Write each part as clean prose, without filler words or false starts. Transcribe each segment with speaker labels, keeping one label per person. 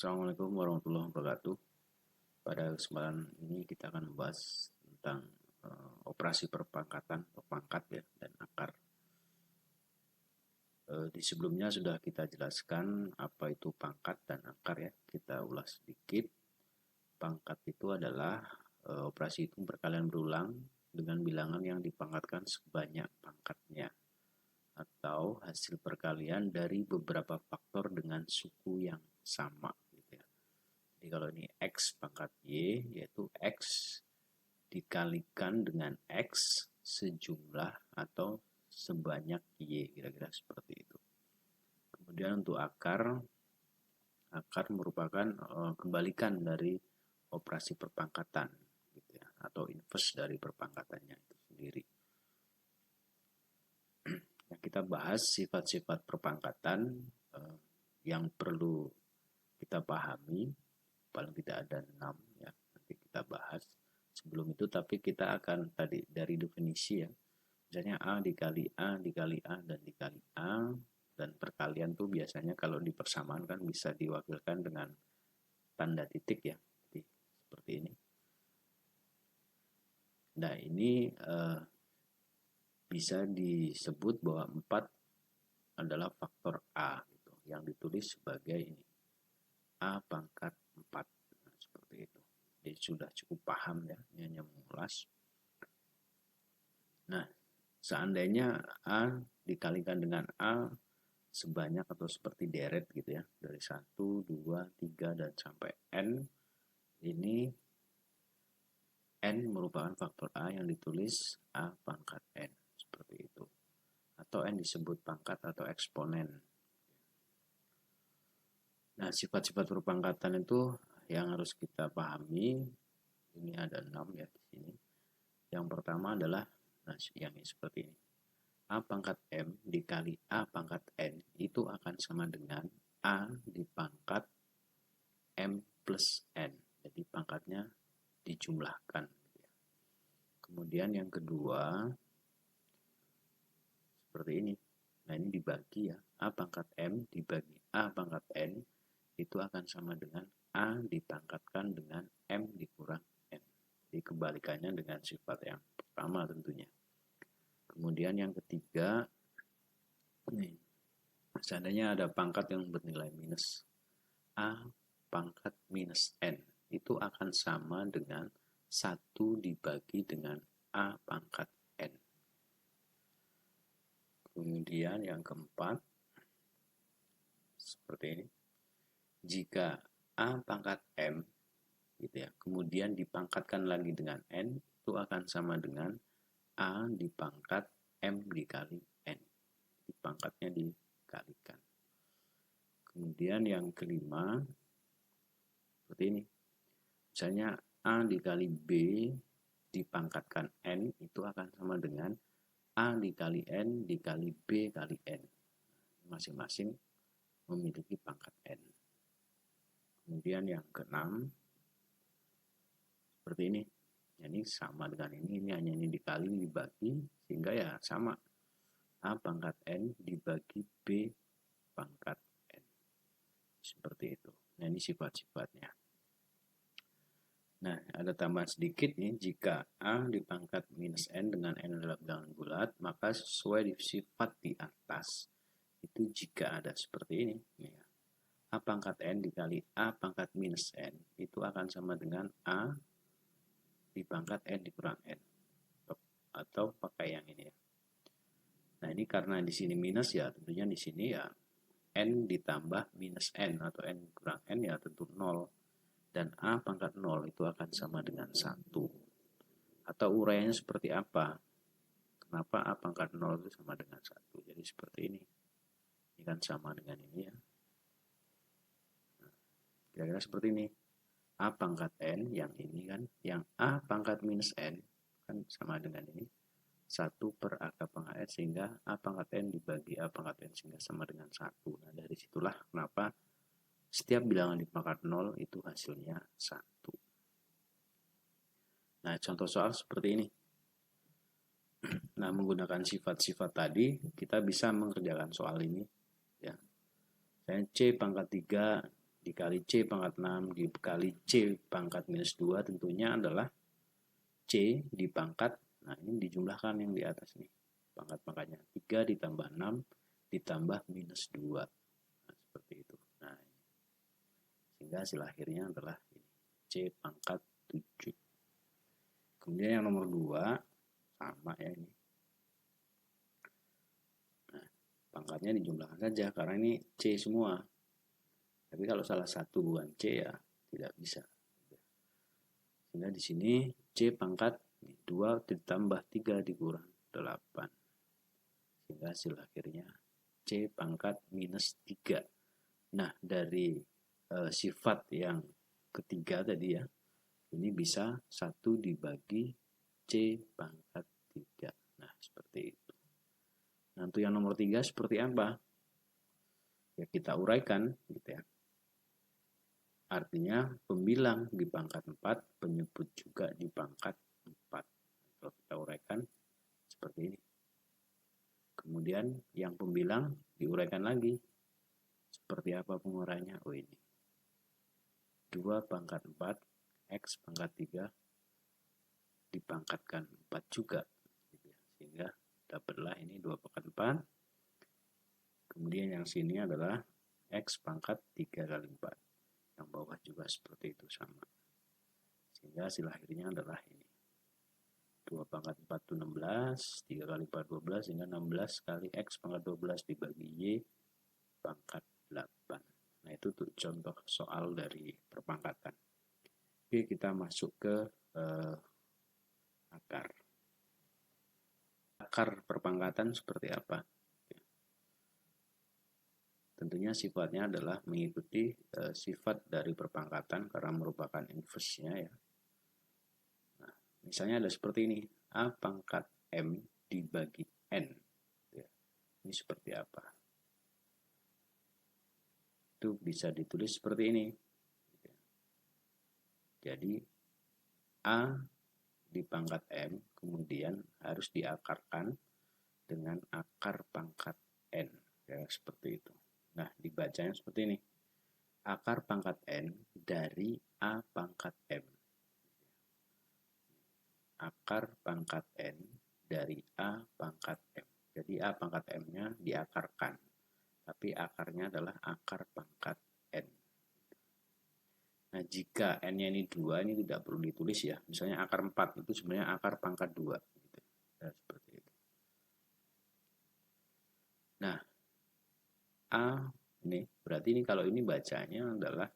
Speaker 1: Assalamualaikum warahmatullahi wabarakatuh. Pada kesempatan ini kita akan membahas tentang operasi perpangkatan atau pangkat ya dan akar. Di sebelumnya sudah kita jelaskan apa itu pangkat dan akar ya. Kita ulas sedikit. Pangkat itu adalah operasi itu berkalian berulang dengan bilangan yang dipangkatkan sebanyak pangkatnya atau hasil perkalian dari beberapa faktor dengan suku yang sama gitu ya. Jadi kalau ini X pangkat Y, yaitu X dikalikan dengan X sejumlah atau sebanyak Y, kira-kira seperti itu. Kemudian untuk akar, akar merupakan kebalikan dari operasi perpangkatan gitu ya, atau inverse dari perpangkatannya itu sendiri. Nah, kita bahas sifat-sifat perpangkatan yang perlu kita pahami, paling tidak ada 6 ya, nanti kita bahas sebelum itu, tapi kita akan tadi dari definisi ya, misalnya A dikali A dikali A dan dikali A, dan perkalian tuh biasanya kalau di persamaan kan bisa diwakilkan dengan tanda titik ya. Jadi, seperti ini. Nah ini bisa disebut bahwa 4 adalah faktor A gitu, yang ditulis sebagai ini A pangkat 4. Nah, seperti itu. Jadi sudah cukup paham ya, ini hanya mengulas. Nah, seandainya A dikalikan dengan A sebanyak atau seperti deret gitu ya, dari 1, 2, 3 dan sampai N, ini N merupakan faktor A yang ditulis A pangkat N, seperti itu. Atau N disebut pangkat atau eksponen. Nah, sifat-sifat perpangkatan itu yang harus kita pahami, ini ada 6 ya di sini. Yang pertama adalah yang ini seperti ini. A pangkat M dikali A pangkat N itu akan sama dengan A dipangkat M plus N. Jadi pangkatnya dijumlahkan. Kemudian yang kedua, seperti ini. Nah ini dibagi ya. A pangkat M dibagi A pangkat N itu akan sama dengan A dipangkatkan dengan M dikurang N. Jadi kebalikannya dengan sifat yang pertama tentunya. Kemudian yang ketiga, nih, seandainya ada pangkat yang bernilai minus, A pangkat minus N itu akan sama dengan 1 dibagi dengan A pangkat N. Kemudian yang keempat, seperti ini. Jika A pangkat M gitu ya, kemudian dipangkatkan lagi dengan N, itu akan sama dengan A dipangkat M dikali N. Pangkatnya dikalikan. Kemudian yang kelima, seperti ini. Misalnya A dikali B dipangkatkan N, itu akan sama dengan A dikali N dikali B kali N. Masing-masing memiliki pangkat N. Kemudian yang keenam, seperti ini. Ini sama dengan ini hanya ini dikali, dibagi, sehingga ya sama. A pangkat N dibagi B pangkat N. Seperti itu. Nah, ini sifat-sifatnya. Nah, ada tambahan sedikit nih. Jika A dipangkat minus N dengan N adalah bilangan bulat, maka sesuai sifat di atas, itu jika ada seperti ini. Ya. A pangkat N dikali A pangkat minus N, itu akan sama dengan A dipangkat N dikurang N. Atau pakai yang ini ya. Nah, ini karena di sini minus ya, tentunya di sini ya N ditambah minus N atau N kurang N ya tentu 0. Dan A pangkat 0 itu akan sama dengan 1. Atau uraiannya seperti apa? Kenapa A pangkat 0 itu sama dengan 1? Jadi seperti ini. Ini kan sama dengan ini ya. Kira-kira seperti ini. A pangkat N yang ini kan, yang A pangkat minus N kan sama dengan ini. 1 per A pangkat N, sehingga A pangkat N dibagi A pangkat N sehingga sama dengan 1. Nah, dari situlah kenapa setiap bilangan di pangkat 0 itu hasilnya 1. Nah, contoh soal seperti ini. Nah, menggunakan sifat-sifat tadi, kita bisa mengerjakan soal ini. Ya. C pangkat 3 dikali C pangkat 6 dikali C pangkat minus 2 tentunya adalah C di pangkat, nah ini dijumlahkan yang di atas nih, pangkat-pangkatnya 3 ditambah 6 ditambah minus 2. Nah, seperti itu. Nah, sehingga hasil akhirnya adalah ini, C pangkat 7. Kemudian yang nomor 2 sama ya ini. Nah, pangkatnya dijumlahkan saja karena ini C semua. Tapi kalau salah satu bukan C ya tidak bisa. Sehingga di sini C pangkat 2 ditambah 3 dikurang 8. Sehingga hasil akhirnya C pangkat minus 3. Nah, dari sifat yang ketiga tadi ya, ini bisa 1 dibagi C pangkat 3. Nah, seperti itu. Nah, untuk yang nomor 3 seperti apa? Ya, kita uraikan gitu ya. Artinya pembilang di pangkat 4, penyebut juga di pangkat 4. Kalau kita uraikan seperti ini. Kemudian yang pembilang diuraikan lagi. Seperti apa penguraiannya? Oh ini. 2 pangkat 4, X pangkat 3 dipangkatkan 4 juga. Sehingga dapatlah ini 2 pangkat 4. Kemudian yang sini adalah X pangkat 3 kali 4. Yang bawah juga seperti itu sama. Sehingga hasil akhirnya adalah ini. 2 pangkat 4 itu 16, 3 kali 4 12, sehingga 16 kali X pangkat 12 dibagi Y pangkat 8. Nah, itu tuh contoh soal dari perpangkatan. Oke, kita masuk ke akar. Akar perpangkatan seperti apa? Tentunya sifatnya adalah mengikuti sifat dari perpangkatan karena merupakan inverse-nya ya. Nah, misalnya ada seperti ini, A pangkat M dibagi N. Ya, ini seperti apa? Itu bisa ditulis seperti ini. Jadi, A di pangkat M kemudian harus diakarkan dengan akar pangkat N. Ya, seperti itu. Nah, dibacanya seperti ini. Akar pangkat N dari A pangkat M. Akar pangkat N dari A pangkat M. Jadi A pangkat M-nya diakarkan. Tapi akarnya adalah akar pangkat N. Nah, jika N-nya ini 2, ini tidak perlu ditulis ya. Misalnya akar 4 itu sebenarnya akar pangkat 2. Gitu. Nah, seperti itu. Nah, A ini berarti ini kalau ini bacanya adalah,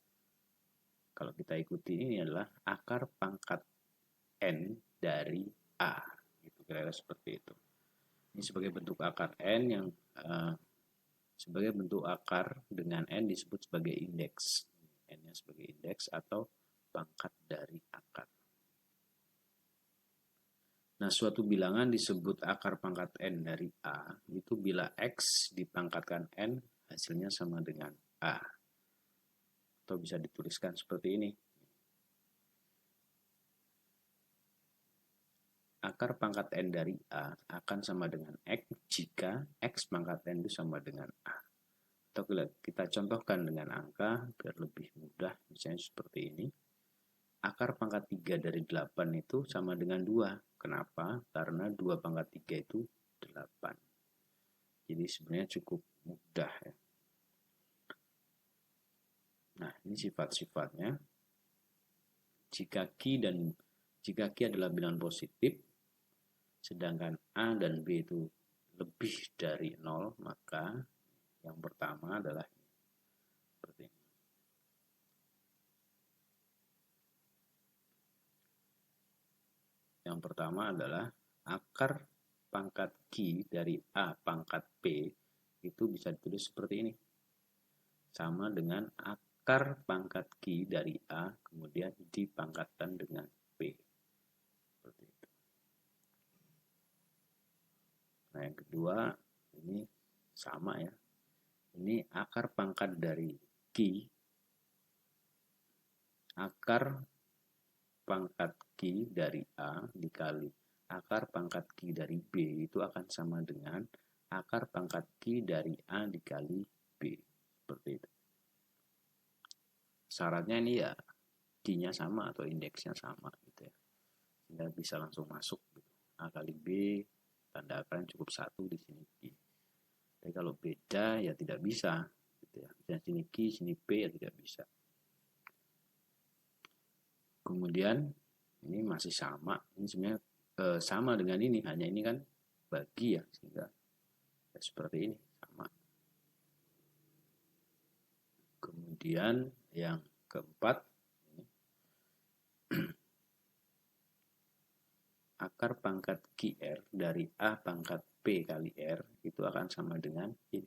Speaker 1: kalau kita ikuti ini adalah akar pangkat N dari A. Gitu, kira-kira seperti itu. Ini sebagai bentuk akar N yang sebagai bentuk akar dengan N disebut sebagai indeks. N-nya sebagai indeks atau pangkat dari akar. Nah, suatu bilangan disebut akar pangkat N dari A itu bila X dipangkatkan N hasilnya sama dengan A. Atau bisa dituliskan seperti ini. Akar pangkat N dari A akan sama dengan X jika X pangkat N itu sama dengan A. Atau kita contohkan dengan angka biar lebih mudah, misalnya seperti ini. Akar pangkat 3 dari 8 itu sama dengan 2. Kenapa? Karena 2 pangkat 3 itu 8. Jadi sebenarnya cukup mudah ya. Nah, ini sifat-sifatnya. Jika Q adalah bilangan positif, sedangkan A dan B itu lebih dari 0, maka yang pertama adalah seperti ini. Yang pertama adalah akar pangkat Q dari A pangkat P itu bisa ditulis seperti ini. Sama dengan akar pangkat Q dari A kemudian dipangkatkan dengan P. Seperti itu. Nah, yang kedua ini sama ya. Ini akar pangkat dari Q, akar pangkat Q dari A dikali akar pangkat Q dari B itu akan sama dengan akar pangkat Q dari A dikali B. Seperti itu. syaratnya ini ya D-nya sama atau indeksnya sama gitu ya, sehingga bisa langsung masuk gitu. A kali B tanda akarnya cukup 1, di sini Q. Tapi kalau beda ya tidak bisa gitu ya. Misalnya sini Q, sini P ya tidak bisa. Kemudian ini masih sama, ini sebenarnya sama dengan ini, hanya ini kan bagi ya, sehingga ya seperti ini sama. Kemudian yang keempat, akar pangkat QR dari A pangkat P kali R itu akan sama dengan ini.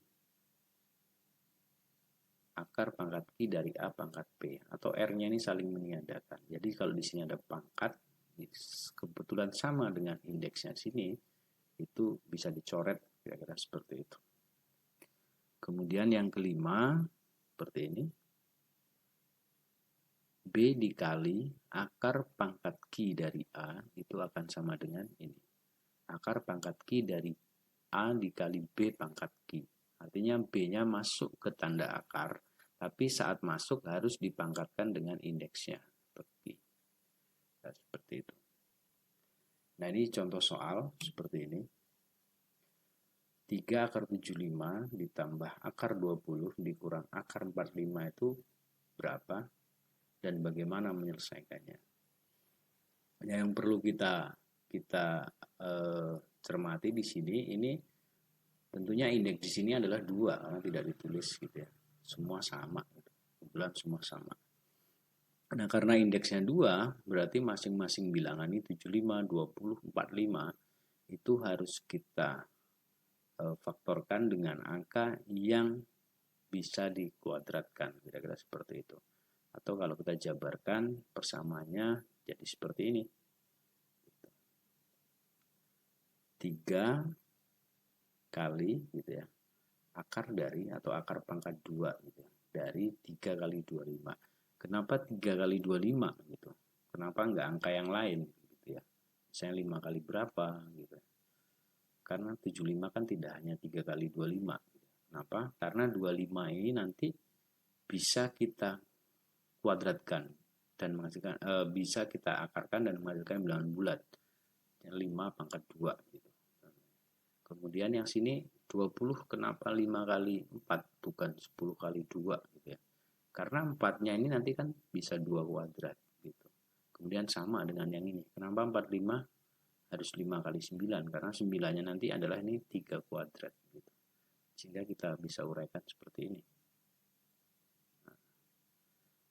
Speaker 1: Akar pangkat Q dari A pangkat P, atau R-nya ini saling meniadakan. Jadi kalau di sini ada pangkat, kebetulan sama dengan indeksnya sini, itu bisa dicoret kira-kira seperti itu. Kemudian yang kelima, seperti ini. B dikali akar pangkat Q dari A itu akan sama dengan ini. Akar pangkat Q dari A dikali B pangkat Q. Artinya B-nya masuk ke tanda akar, tapi saat masuk harus dipangkatkan dengan indeksnya. Nah, seperti itu. Nah, ini contoh soal seperti ini. 3 akar 75 ditambah akar 20 dikurang akar 45 itu berapa? Dan bagaimana menyelesaikannya? Yang perlu kita cermati di sini, ini tentunya indeks di sini adalah 2 karena tidak ditulis gitu ya. Semua sama, kebetulan semua sama. Nah, karena indeksnya 2, berarti masing-masing bilangan ini 75, 20, 45 itu harus kita faktorkan dengan angka yang bisa dikuadratkan, kira-kira seperti itu. Atau kalau kita jabarkan persamaannya jadi seperti ini. 3 kali gitu ya, akar dari atau akar pangkat 2 gitu ya, dari 3 kali 25. Kenapa 3 kali 25 gitu? Kenapa enggak angka yang lain gitu ya? Misalnya 5 kali berapa gitu. Karena 75 kan tidak hanya 3 kali 25. Kenapa? Karena 25 ini nanti bisa kita kuadratkan dan menghasilkan bisa kita akarkan dan menghasilkan bilangan bulat. 5 pangkat 2 gitu. Kemudian yang sini 20, kenapa 5 kali 4 bukan 10 kali 2 gitu ya. Karena 4-nya ini nanti kan bisa 2 kuadrat gitu. Kemudian sama dengan yang ini. Kenapa 45 harus 5 kali 9? Karena 9-nya nanti adalah ini 3 kuadrat gitu. Sehingga kita bisa uraikan seperti ini.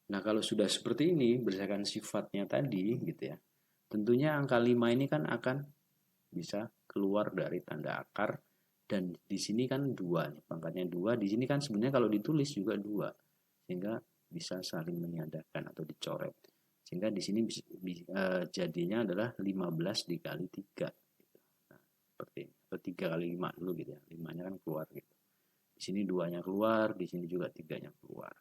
Speaker 1: Nah, kalau sudah seperti ini berdasarkan sifatnya tadi gitu ya. Tentunya angka 5 ini kan akan bisa keluar dari tanda akar, dan di sini kan 2 nih, pangkatnya 2, di sini kan sebenarnya kalau ditulis juga 2. Sehingga bisa saling meniadakan atau dicoret. Sehingga di sini jadinya adalah 15 dikali 3 gitu. Nah, seperti ini. Atau 3 kali 5 dulu gitu ya. 5-nya kan keluar gitu. Di sini 2-nya keluar, di sini juga 3-nya keluar.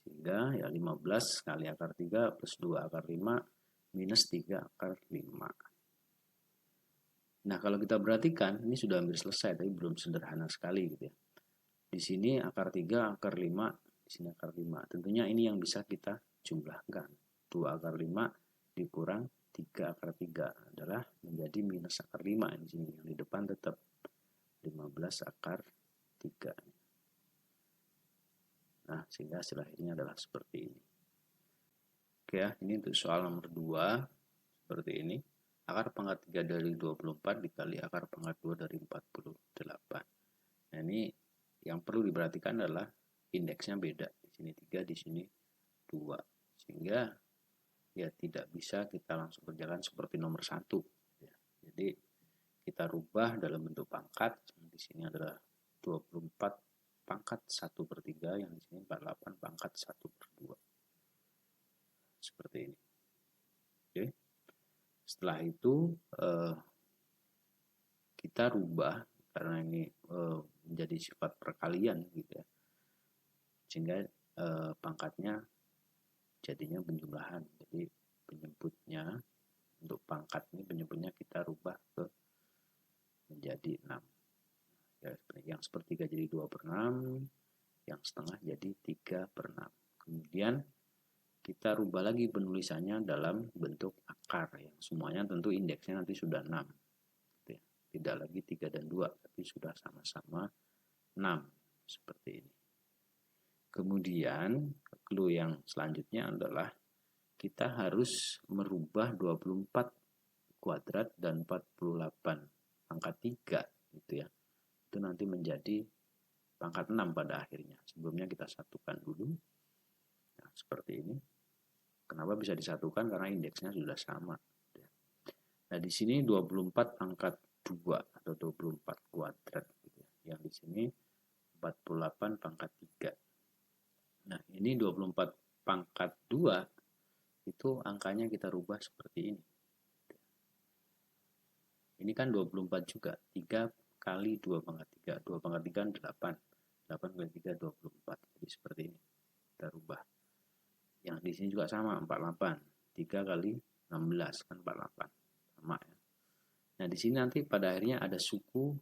Speaker 1: Sehingga ya 15 kali akar 3 plus 2 akar 5 minus 3 akar 5. Nah, kalau kita perhatikan ini sudah hampir selesai, tapi belum sederhana sekali gitu ya. Di sini akar 3, akar 5, di sini akar 5. Tentunya ini yang bisa kita jumlahkan. 2 akar 5 dikurang 3 akar 3 adalah menjadi minus akar 5 di sini. Yang di depan tetap 15 akar 3. Nah, sehingga hasil akhirnya adalah seperti ini. Oke ya, ini untuk soal nomor 2 seperti ini. Akar pangkat 3 dari 24 dikali akar pangkat 2 dari 48. Nah, ini yang perlu diperhatikan adalah indeksnya beda. Di sini 3, di sini 2. Sehingga ya tidak bisa kita langsung kerjakan seperti nomor 1. Ya. Jadi kita rubah dalam bentuk pangkat. Di sini adalah 24 pangkat 1/3, yang di sini 48 pangkat 1/2. Seperti ini. Oke. Setelah itu kita rubah karena ini menjadi sifat perkalian gitu ya. Sehingga pangkatnya jadinya penjumlahan. Jadi penyebutnya untuk pangkat ini penyebutnya kita rubah ke menjadi 6. Ya, yang sepertiga jadi 2/6, yang setengah jadi 3/6. Kemudian kita rubah lagi penulisannya dalam bentuk akar yang semuanya tentu indeksnya nanti sudah 6. Tidak lagi 3 dan 2, tapi sudah sama-sama 6 seperti ini. Kemudian clue yang selanjutnya adalah kita harus merubah 24 kuadrat dan 48 pangkat 3 gitu ya. Itu nanti menjadi pangkat 6 pada akhirnya. Sebelumnya kita satukan dulu. Nah, seperti ini. Kenapa bisa disatukan? Karena indeksnya sudah sama. Nah, di sini 24 pangkat 2 atau 24 kuadrat gitu ya. Yang di sini 48 pangkat 3. Nah, ini 24 pangkat 2 itu angkanya kita rubah seperti ini. Ini kan 24 juga. 3 kali 2 pangkat 3. 2 pangkat 3 8. 8 kali 3 24. Jadi seperti ini. Kita rubah. Yang di sini juga sama 48. 3 kali 16 kan 48. Sama ya. Nah, di sini nanti pada akhirnya ada suku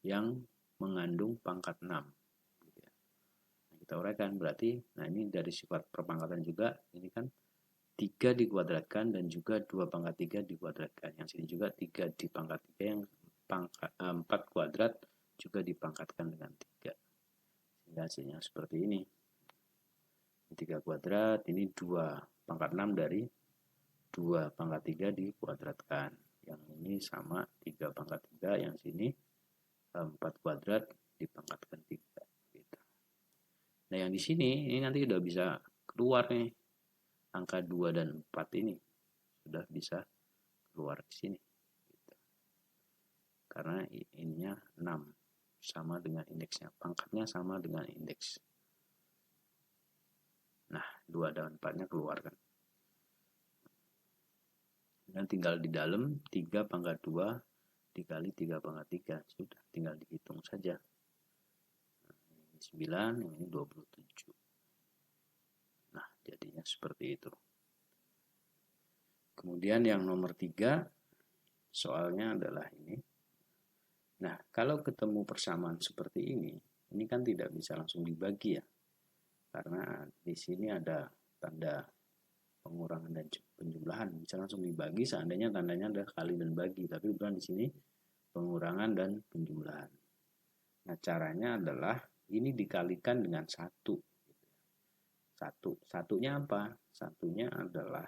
Speaker 1: yang mengandung pangkat 6 gitu ya. Nah, kita uraikan berarti ini dari sifat perpangkatan juga, ini kan 3 dikuadratkan dan juga 2 pangkat 3 dikuadratkan. Yang sini juga 3 di pangkat 3 yang 4 kuadrat juga dipangkatkan dengan 3. Sehingga hasilnya seperti ini. 3 kuadrat, ini 2 pangkat 6 dari 2 pangkat 3 dikuadratkan. Yang ini sama 3 pangkat 3, yang sini 4 kuadrat dipangkatkan 3 gitu. Nah, yang di sini ini nanti udah bisa keluar nih. Angka 2 dan 4 ini sudah bisa keluar di sini gitu. Karena ininya 6 sama dengan indeksnya, pangkatnya sama dengan indeks. Nah, 2 dan 4-nya keluar kan. Dan tinggal di dalam 3 pangkat 2 dikali 3 pangkat 3. Sudah, tinggal dihitung saja. Nah, ini 9, ini 27. Nah, jadinya seperti itu. Kemudian yang nomor 3, soalnya adalah ini. Nah, kalau ketemu persamaan seperti ini kan tidak bisa langsung dibagi ya. Karena di sini ada tanda pengurangan dan penjumlahan, bisa langsung dibagi seandainya tandanya ada kali dan bagi, tapi bukan di sini pengurangan dan penjumlahan. Nah, caranya adalah ini dikalikan dengan 1. Satunya apa? Satunya adalah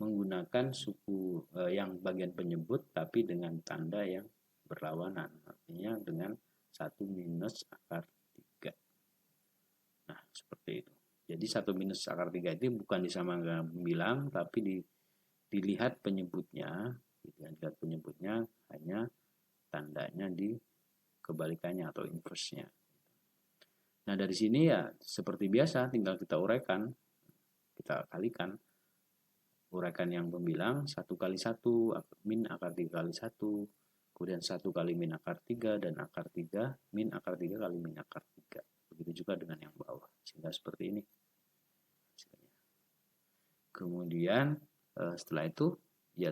Speaker 1: menggunakan suku yang bagian penyebut tapi dengan tanda yang berlawanan, artinya dengan 1 minus akar 3. Nah, seperti itu. Jadi 1 minus akar 3 itu bukan disamakan bilang, tapi dilihat penyebutnya. Dilihat penyebutnya hanya tandanya di kebalikannya atau inverse-nya. Nah, dari sini ya seperti biasa tinggal kita uraikan, kita kalikan. Uraikan yang pembilang 1 kali 1 min akar 3 kali 1, kemudian 1 kali min akar 3 dan akar 3 min akar 3 kali min akar 3. Begitu juga dengan yang bawah, sehingga seperti ini. Kemudian setelah itu ya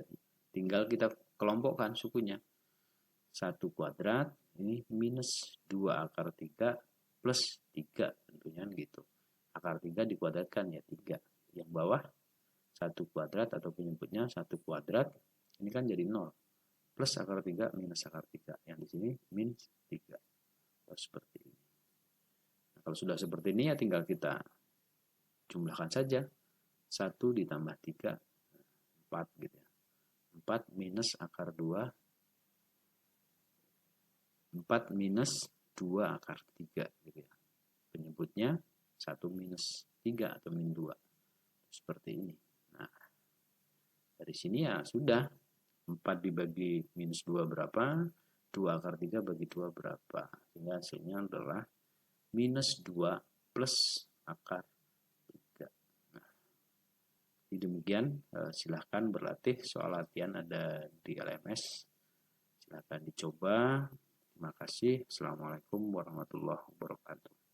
Speaker 1: tinggal kita kelompokkan sukunya. 1 kuadrat ini minus 2 akar 3 plus 3 tentunya gitu. Akar 3 dikuadratkan ya 3. Yang bawah 1 kuadrat atau penyebutnya 1 kuadrat ini kan jadi 0. Plus akar 3 minus akar 3. Yang di sini min 3. Seperti ini. Nah, kalau sudah seperti ini ya tinggal kita jumlahkan saja. 1 ditambah 3, 4 gitu ya. 4 minus akar 2, 4 minus 2 akar 3 gitu ya. Penyebutnya 1 minus 3 atau min 2. Seperti ini. Nah, dari sini ya sudah. 4 dibagi minus 2 berapa? 2 akar 3 bagi 2 berapa? Sehingga hasilnya adalah minus 2 plus akar 3. Nah, demikian silahkan berlatih. Soal latihan ada di LMS. Silahkan dicoba. Terima kasih. Assalamualaikum warahmatullahi wabarakatuh.